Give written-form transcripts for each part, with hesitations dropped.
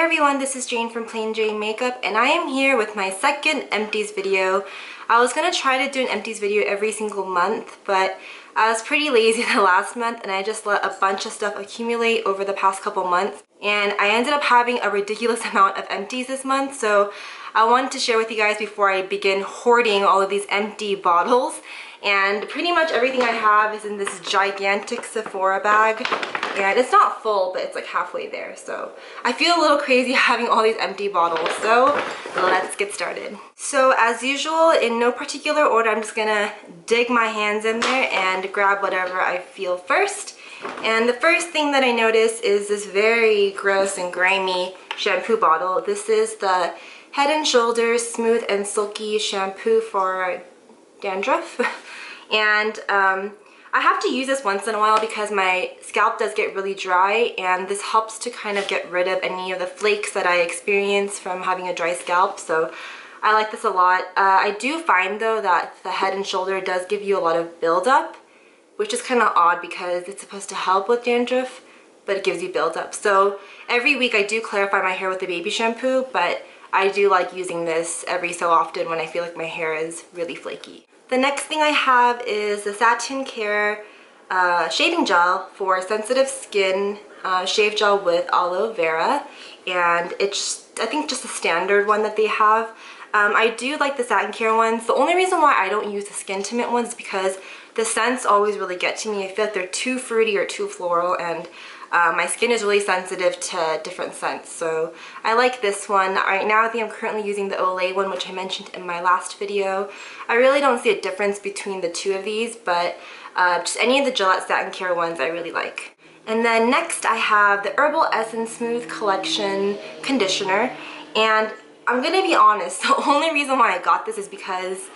everyone, this is Jane from Plain Jane Makeup, and I am here with my second Empties video. I was gonna try to do an Empties video every single month, but I was pretty lazy the last month and I just let a bunch of stuff accumulate over the past couple months, and I ended up having a ridiculous amount of empties this month. So I wanted to share with you guys before I begin hoarding all of these empty bottles. And pretty much everything I have is in this gigantic Sephora bag, and it's not full, but it's like halfway there. So I feel a little crazy having all these empty bottles, so let's get started. So as usual, in no particular order, I'm just gonna dig my hands in there and grab whatever I feel first. And the first thing that I notice is this very gross and grimy shampoo bottle. This is the Head & Shoulders Smooth and Silky Shampoo for dandruff. And I have to use this once in a while because my scalp does get really dry, and this helps to kind of get rid of any of the flakes that I experience from having a dry scalp. So I like this a lot. I do find though that the Head & Shoulder does give you a lot of buildup, which is kind of odd because it's supposed to help with dandruff, but it gives you buildup. So every week I do clarify my hair with the baby shampoo, but I do like using this every so often when I feel like my hair is really flaky. The next thing I have is the Satin Care shaving gel for sensitive skin, shave gel with aloe vera, and it's I think just a standard one that they have. I do like the Satin Care ones. The only reason why I don't use the Skin Intimate ones is because the scents always really get to me. I feel like they're too fruity or too floral, and my skin is really sensitive to different scents, so I like this one. Right now I think I'm currently using the Olay one, which I mentioned in my last video. I really don't see a difference between the two of these, but just any of the Gillette Satin Care ones I really like. And then next I have the Herbal Essence Smooth Collection Conditioner, and I'm gonna be honest, the only reason why I got this is because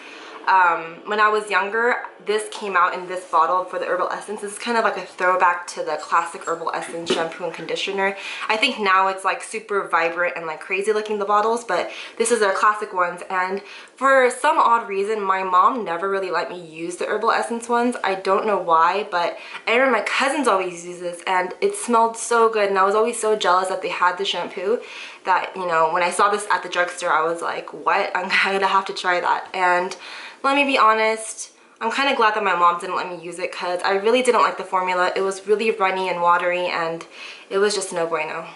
when I was younger, this came out in this bottle for the Herbal Essence. This is kind of like a throwback to the classic Herbal Essence shampoo and conditioner. I think now it's like super vibrant and like crazy looking, the bottles, but this is their classic ones. And for some odd reason, my mom never really let me use the Herbal Essence ones. I don't know why, but I remember my cousins always use this and it smelled so good, and I was always so jealous that they had the shampoo that, you know, when I saw this at the drugstore, I was like, what? I'm gonna have to try that. And let me be honest, I'm kind of glad that my mom didn't let me use it because I really didn't like the formula. It was really runny and watery, and it was just no bueno.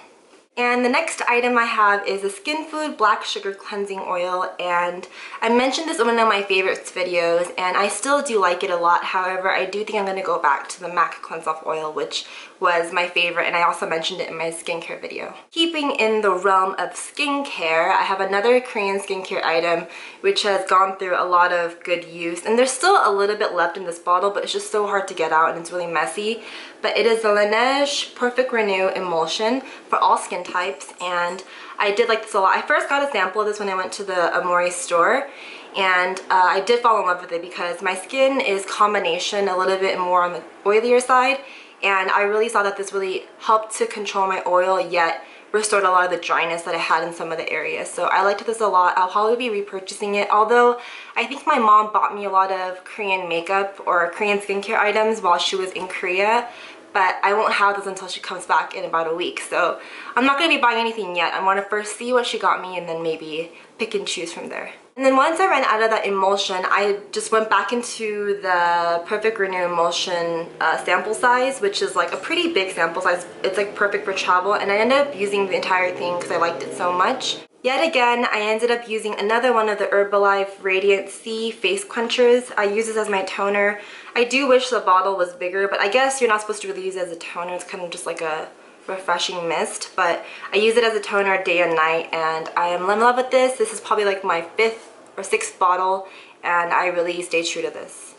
And the next item I have is the Skin Food Black Sugar Cleansing Oil, and I mentioned this in one of my favorites videos, and I still do like it a lot. However, I do think I'm going to go back to the MAC Cleanse Off Oil, which was my favorite, and I also mentioned it in my skincare video. Keeping in the realm of skincare, I have another Korean skincare item which has gone through a lot of good use, and there's still a little bit left in this bottle, but it's just so hard to get out and it's really messy. But it is the Laneige Perfect Renew Emulsion for all skin types, and I did like this a lot. I first got a sample of this when I went to the Amore store, and I did fall in love with it because my skin is combination, a little bit more on the oilier side, and I really saw that this really helped to control my oil, yet restored a lot of the dryness that I had in some of the areas. So I liked this a lot. I'll probably be repurchasing it, although I think my mom bought me a lot of Korean makeup or Korean skincare items while she was in Korea, but I won't have those until she comes back in about a week. So I'm not going to be buying anything yet. I want to first see what she got me and then maybe pick and choose from there. And then once I ran out of that emulsion, I just went back into the Perfect Renew Emulsion sample size, which is like a pretty big sample size. It's like perfect for travel, and I ended up using the entire thing because I liked it so much. Yet again, I ended up using another one of the Herbalife Radiant C Face Quenchers. I use this as my toner. I do wish the bottle was bigger, but I guess you're not supposed to really use it as a toner. It's kind of just like a refreshing mist, but I use it as a toner day and night, and I am in love with this. This is probably like my 5th or 6th bottle, and I really stay true to this.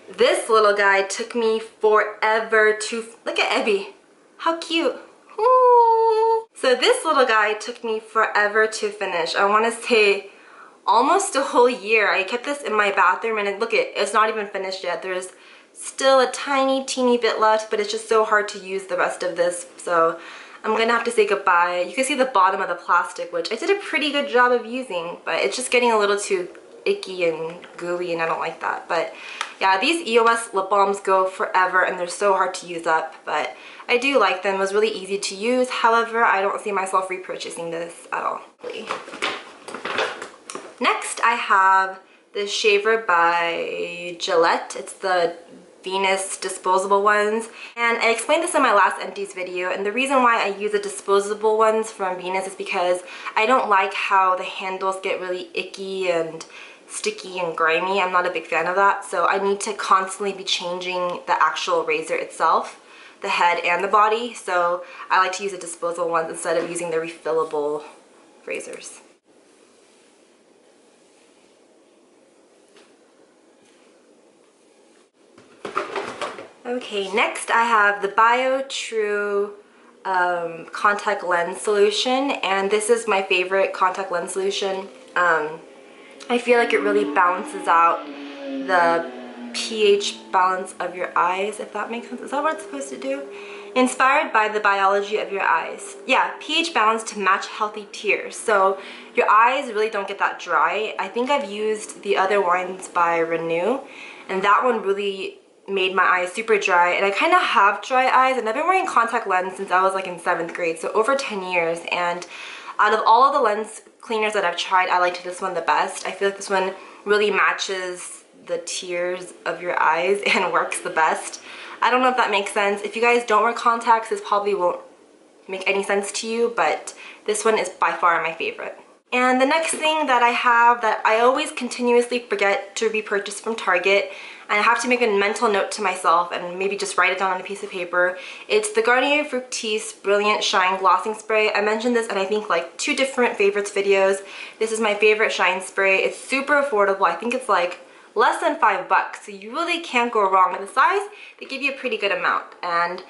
This little guy took me forever to, look at Ebby, how cute. Ooh. So this little guy took me forever to finish. I want to say almost a whole year. I kept this in my bathroom, and look, it's not even finished yet. There's still a tiny teeny bit left, but it's just so hard to use the rest of this, so I'm gonna have to say goodbye. You can see the bottom of the plastic, which I did a pretty good job of using, but it's just getting a little too icky and gooey, and I don't like that. But yeah, these EOS lip balms go forever and they're so hard to use up, but I do like them. It was really easy to use. However, I don't see myself repurchasing this at all. Next, I have the shaver by Gillette. It's the Venus disposable ones, and I explained this in my last Empties video, and the reason why I use the disposable ones from Venus is because I don't like how the handles get really icky and sticky and grimy. I'm not a big fan of that, so I need to constantly be changing the actual razor itself, the head and the body, so I like to use the disposable ones instead of using the refillable razors. Okay, next I have the Bio True contact lens solution, and this is my favorite contact lens solution. I feel like it really balances out the pH balance of your eyes, if that makes sense. Is that what it's supposed to do? Inspired by the biology of your eyes. Yeah, pH balance to match healthy tears. So your eyes really don't get that dry. I think I've used the other ones by Renew, and that one really made my eyes super dry, and I kind of have dry eyes, and I've been wearing contact lens since I was like in 7th grade, so over 10 years, and out of all of the lens cleaners that I've tried, I liked this one the best. I feel like this one really matches the tears of your eyes and works the best. I don't know if that makes sense. If you guys don't wear contacts, this probably won't make any sense to you, but this one is by far my favorite. And the next thing that I have that I always continuously forget to repurchase from Target, and I have to make a mental note to myself and maybe just write it down on a piece of paper, it's the Garnier Fructis Brilliant Shine Glossing Spray. I mentioned this in I think like 2 different favorites videos. This is my favorite shine spray. It's super affordable. I think it's like less than $5, so you really can't go wrong. And the size, they give you a pretty good amount, and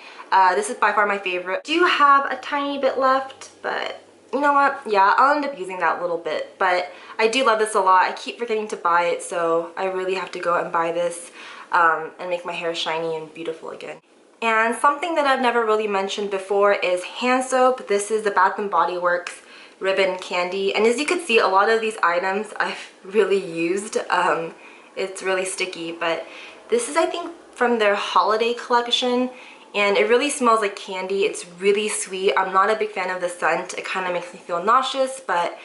this is by far my favorite. I do have a tiny bit left, but you know what? Yeah, I'll end up using that little bit, but I do love this a lot. I keep forgetting to buy it, so I really have to go and buy this and make my hair shiny and beautiful again. And something that I've never really mentioned before is hand soap. This is the Bath & Body Works Ribbon Candy, and as you can see, a lot of these items I've really used. It's really sticky, but this is I think from their holiday collection, and it really smells like candy. It's really sweet. I'm not a big fan of the scent. It kind of makes me feel nauseous, but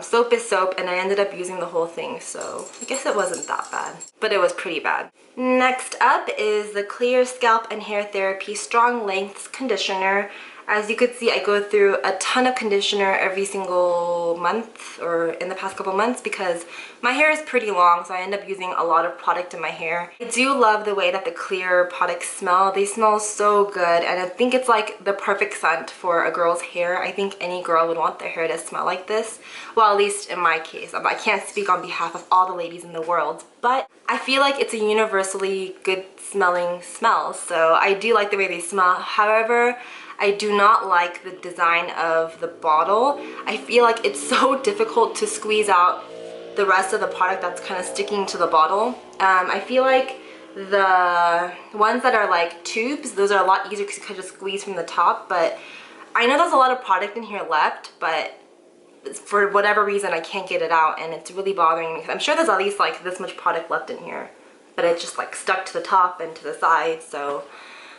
soap is soap, and I ended up using the whole thing, so I guess it wasn't that bad, but it was pretty bad. Next up is the Clear Scalp and Hair Therapy Strong Lengths Conditioner. As you could see, I go through a ton of conditioner every single month, or in the past couple months, because my hair is pretty long, so I end up using a lot of product in my hair. I do love the way that the Clear products smell. They smell so good, and I think it's like the perfect scent for a girl's hair. I think any girl would want their hair to smell like this. Well, at least in my case. I can't speak on behalf of all the ladies in the world, but I feel like it's a universally good smelling smell, so I do like the way they smell. However, I do not like the design of the bottle. I feel like it's so difficult to squeeze out the rest of the product that's kind of sticking to the bottle. I feel like the ones that are like tubes, those are a lot easier because you can just squeeze from the top, but I know there's a lot of product in here left, but for whatever reason I can't get it out, and it's really bothering me. I'm sure there's at least like this much product left in here, but it's just like stuck to the top and to the side, so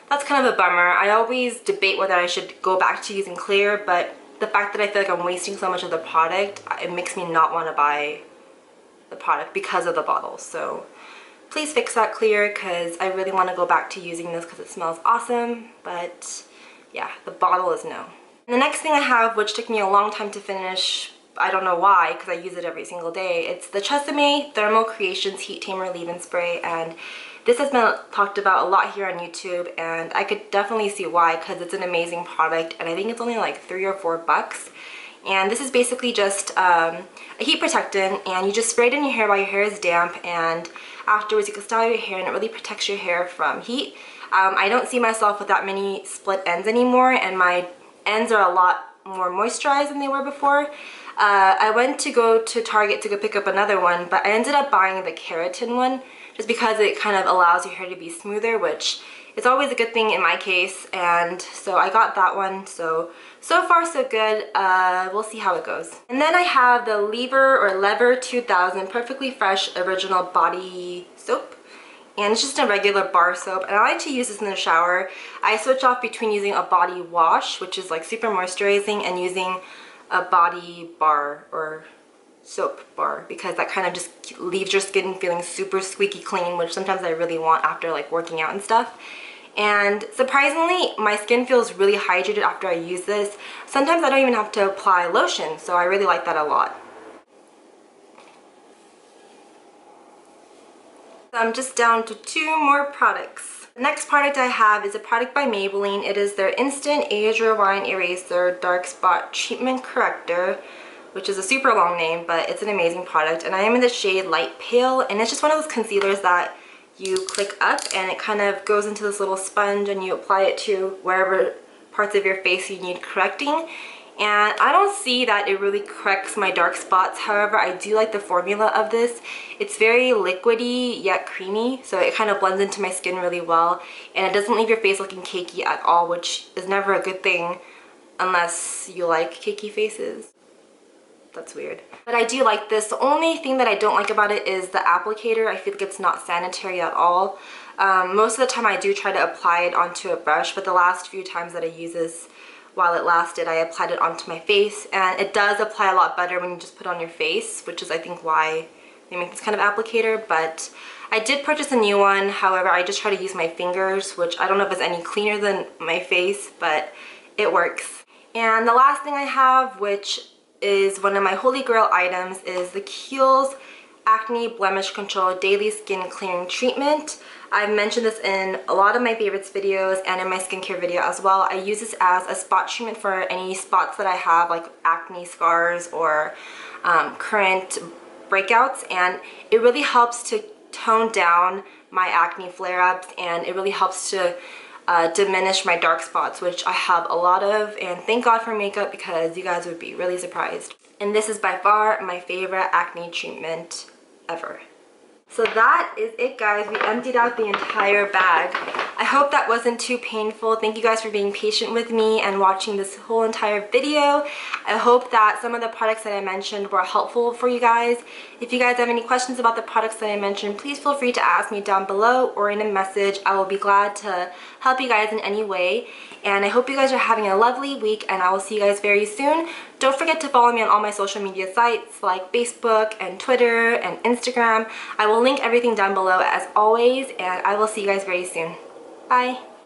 that's kind of a bummer. I always debate whether I should go back to using Clear, but the fact that I feel like I'm wasting so much of the product, it makes me not want to buy the product because of the bottle. So please fix that, Clear, because I really want to go back to using this because it smells awesome, but yeah, the bottle is no. And the next thing I have, which took me a long time to finish, I don't know why, because I use it every single day, it's the Tresemme Thermal Creations Heat Tamer Leave-In Spray, and this has been talked about a lot here on YouTube, and I could definitely see why, because it's an amazing product, and I think it's only like $3 or $4. And this is basically just a heat protectant, and you just spray it in your hair while your hair is damp, and afterwards you can style your hair, and it really protects your hair from heat. I don't see myself with that many split ends anymore, and my ends are a lot more moisturized than they were before. I went to go to Target to go pick up another one, but I ended up buying the keratin one just because it kind of allows your hair to be smoother, which it's always a good thing in my case, and so I got that one. So far so good. We'll see how it goes. And then I have the Lever 2000 Perfectly Fresh Original Body Soap. And it's just a regular bar soap, and I like to use this in the shower. I switch off between using a body wash, which is like super moisturizing, and using a body bar or soap bar, because that kind of just leaves your skin feeling super squeaky clean, which sometimes I really want after like working out and stuff. And surprisingly, my skin feels really hydrated after I use this. Sometimes I don't even have to apply lotion, so I really like that a lot. I'm just down to 2 more products. The next product I have is a product by Maybelline. It is their Instant Age Rewind Eraser Dark Spot Treatment Corrector, which is a super long name, but it's an amazing product. And I am in the shade Light Pale, and it's just one of those concealers that you click up and it kind of goes into this little sponge, and you apply it to wherever parts of your face you need correcting. And I don't see that it really corrects my dark spots. However, I do like the formula of this. It's very liquidy yet creamy, so it kind of blends into my skin really well, and it doesn't leave your face looking cakey at all, which is never a good thing unless you like cakey faces. That's weird. But I do like this. The only thing that I don't like about it is the applicator. I feel like it's not sanitary at all. Most of the time I do try to apply it onto a brush, but the last few times that I use this, while it lasted, I applied it onto my face, and it does apply a lot better when you just put it on your face, which is I think why they make this kind of applicator. But I did purchase a new one. However, I just try to use my fingers, which I don't know if it's any cleaner than my face, but it works. And the last thing I have, which is one of my holy grail items, is the Kiehl's Acne Blemish Control Daily Skin Clearing Treatment. I've mentioned this in a lot of my favorites videos and in my skincare video as well. I use this as a spot treatment for any spots that I have, like acne scars or current breakouts, and it really helps to tone down my acne flare-ups, and it really helps to diminish my dark spots, which I have a lot of, and thank God for makeup, because you guys would be really surprised. And this is by far my favorite acne treatment ever. So that is it, guys. We emptied out the entire bag. I hope that wasn't too painful. Thank you guys for being patient with me and watching this whole entire video. I hope that some of the products that I mentioned were helpful for you guys. If you guys have any questions about the products that I mentioned, please feel free to ask me down below or in a message. I will be glad to help you guys in any way. And I hope you guys are having a lovely week, and I will see you guys very soon. Don't forget to follow me on all my social media sites like Facebook and Twitter and Instagram. I will link everything down below as always, and I will see you guys very soon. Bye!